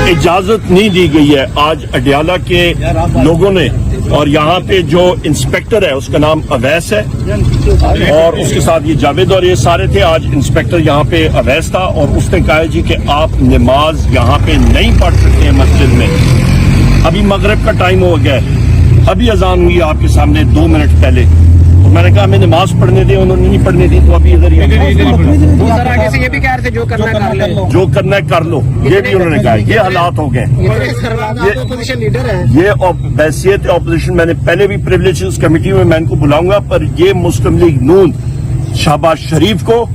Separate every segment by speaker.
Speaker 1: اجازت نہیں دی گئی ہے. آج اڈیالہ کے لوگوں نے اور یہاں پہ جو انسپیکٹر ہے اس کا نام اویس ہے اور اس کے ساتھ یہ جاوید اور یہ سارے تھے. آج انسپیکٹر یہاں پہ اویس تھا اور اس نے کہا جی کہ آپ نماز یہاں پہ نہیں پڑھ سکتے ہیں مسجد میں. ابھی مغرب کا ٹائم ہو گیا ہے, ابھی اذان ہوئی آپ کے سامنے 2 منٹ پہلے. میں نے کہا ہمیں نماز پڑھنے دیں, انہوں نے نہیں پڑھنے دی تو ابھی ادھر
Speaker 2: آگے سے یہ بھی کہہ رہے تھے جو کرنا کر لو,
Speaker 1: جو کرنا ہے کر لو, یہ بھی انہوں نے کہا. یہ حالات ہو گئے. یہ بحیثیت اپوزیشن میں نے پہلے بھی پریولیجز کمیٹی میں ان کو بلاؤں گا, پر یہ مسلم لیگ نون شہباز شریف کو,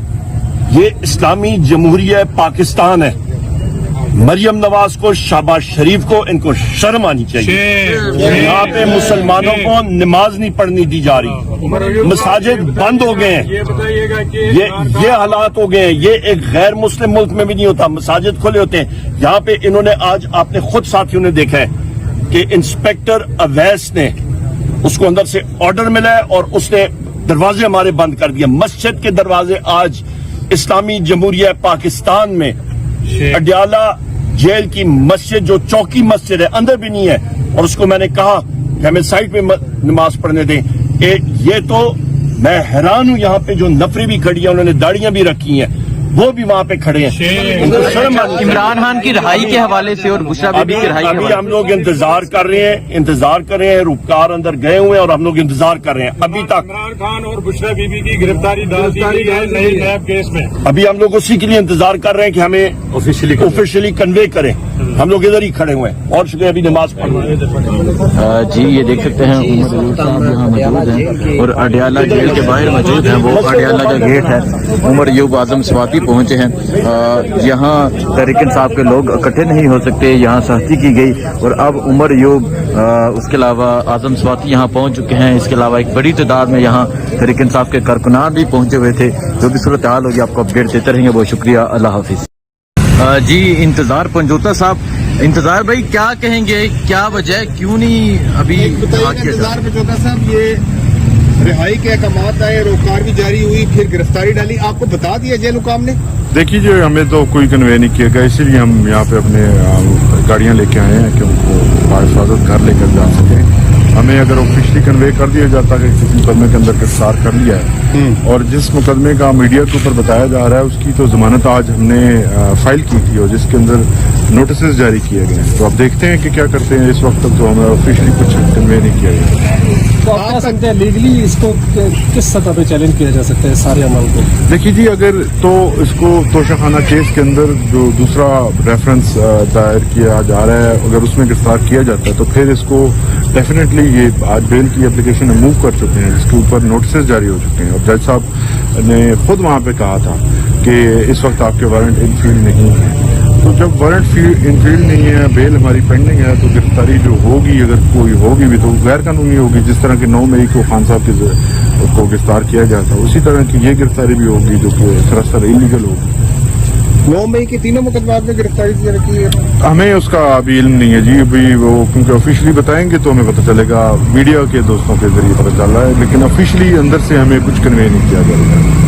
Speaker 1: یہ اسلامی جمہوریہ پاکستان ہے, مریم نواز کو, شہباز شریف کو, ان کو شرم آنی چاہیے. یہاں پہ مسلمانوں کو نماز نہیں پڑھنی دی جا رہی, مساجد بند ہو گئے ہیں. یہ حالات ہو گئے ہیں. یہ ایک غیر مسلم ملک میں بھی نہیں ہوتا, مساجد کھلے ہوتے ہیں. یہاں پہ انہوں نے آج آپ نے خود ساتھیوں نے دیکھا ہے کہ انسپیکٹر اویس نے اس کو اندر سے آرڈر ملا ہے اور اس نے دروازے ہمارے بند کر دیا. مسجد کے دروازے آج اسلامی جمہوریہ پاکستان میں اڈیالہ جیل کی مسجد جو چوکی مسجد ہے اندر بھی نہیں ہے, اور اس کو میں نے کہا کہ ہمیں سائٹ پہ نماز پڑھنے دیں. یہ تو میں حیران ہوں, یہاں پہ جو نفری بھی کھڑی ہیں, انہوں نے داڑیاں بھی رکھی ہیں, وہ بھی وہاں پہ کھڑے ہیں.
Speaker 3: عمران خان کی رہائی کے حوالے سے اور بشرا بیبی کی رہائی
Speaker 1: ابھی ہم لوگ انتظار کر رہے ہیں. روپکار اندر گئے ہوئے ہیں اور ہم لوگ انتظار کر رہے ہیں. ابھی تک
Speaker 4: عمران خان اور بشرا بیبی کی گرفتاری نئی نیب کیس میں
Speaker 1: ابھی ہم لوگ اسی کے لیے انتظار کر رہے ہیں کہ ہمیں آفیشلی کنوے کریں. ہم لوگ ادھر ہی کھڑے ہوئے ہیں اور شکریہ. ابھی نماز پڑھ
Speaker 3: جی یہ دیکھ سکتے ہیں عمر صاحب یہاں موجود ہیں اور اڈیالہ جیل کے باہر موجود ہیں. وہ اڈیالہ کا گیٹ ہے. عمر ایوب اعظم سواتی پہنچے ہیں. یہاں تحریک انصاف کے لوگ اکٹھے نہیں ہو سکتے, یہاں سختی کی گئی اور اب عمر ایوب اس کے علاوہ اعظم سواتی یہاں پہنچ چکے ہیں. اس کے علاوہ ایک بڑی تعداد میں یہاں تحریک انصاف کے کارکنان بھی پہنچے ہوئے تھے. جو بھی صورتحال ہوگی آپ کو اپڈیٹ دیتے رہیں گے. بہت شکریہ, اللہ حافظ. جی انتظار پنجوتا صاحب, انتظار بھائی کیا کہیں گے, کیا وجہ ہے, کیوں نہیں ابھی
Speaker 5: انتظار پنجوتا صاحب؟ یہ رہائی کے احکامات آئے, روکار بھی جاری ہوئی, پھر گرفتاری ڈالی, آپ کو بتا دیا جیل حکام نے؟
Speaker 4: دیکھیے ہمیں تو کوئی کنوے نہیں کیا گیا, اسی لیے ہم یہاں پہ اپنے گاڑیاں لے کے آئے ہیں کہ ان کو بحفاظت گھر لے کر جا سکیں. ہمیں اگر آفیشلی کنوے کر دیا جاتا کہ کسی مقدمے کے اندر گرفتار کر لیا ہے, اور جس مقدمے کا میڈیا کے اوپر بتایا جا رہا ہے اس کی تو ضمانت آج ہم نے فائل کی تھی اور جس کے اندر نوٹسز جاری کیے گئے ہیں. تو اب دیکھتے ہیں کہ کیا کرتے ہیں. اس وقت تک تو ہمیں آفیشلی کچھ کنوے نہیں کیا گیا.
Speaker 6: تو آپ کہہ سکتے ہیں لیگلی اس کو کس سطح پہ چیلنج کیا جا سکتا ہے سارے عمل کو؟
Speaker 4: دیکھیے جی, اگر تو اس کو توشہ خانہ کیس کے اندر جو دوسرا ریفرنس دائر کیا جا رہا ہے, اگر اس میں گرفتار کیا جاتا ہے تو پھر اس کو ڈیفینیٹلی یہ آج بیل کی اپلیکیشن موو کر چکے ہیں جس کے اوپر نوٹسز جاری ہو چکے ہیں. اور جج صاحب نے خود وہاں پہ کہا تھا کہ اس وقت آپ کے وارنٹ ان فیلڈ نہیں ہے. تو جب وارنٹ ان فیلڈ نہیں ہے, بیل ہماری پینڈنگ ہے, تو گرفتاری جو ہوگی اگر کوئی ہوگی بھی تو غیر قانونی ہوگی. جس طرح کہ 9 مئی کو خان صاحب کو گرفتار کیا گیا تھا, اسی طرح کی یہ گرفتاری بھی ہوگی جو کہ سراسر انلیگل ہوگی.
Speaker 5: 9 مئی کے تینوں مقدمات میں گرفتاری کی ہے.
Speaker 4: ہمیں اس کا ابھی علم نہیں ہے جی, ابھی وہ کیونکہ آفیشلی بتائیں گے تو ہمیں پتہ چلے گا. میڈیا کے دوستوں کے ذریعے پتہ چل رہا ہے, لیکن آفیشلی اندر سے ہمیں کچھ کنوے نہیں کیا جائے گا.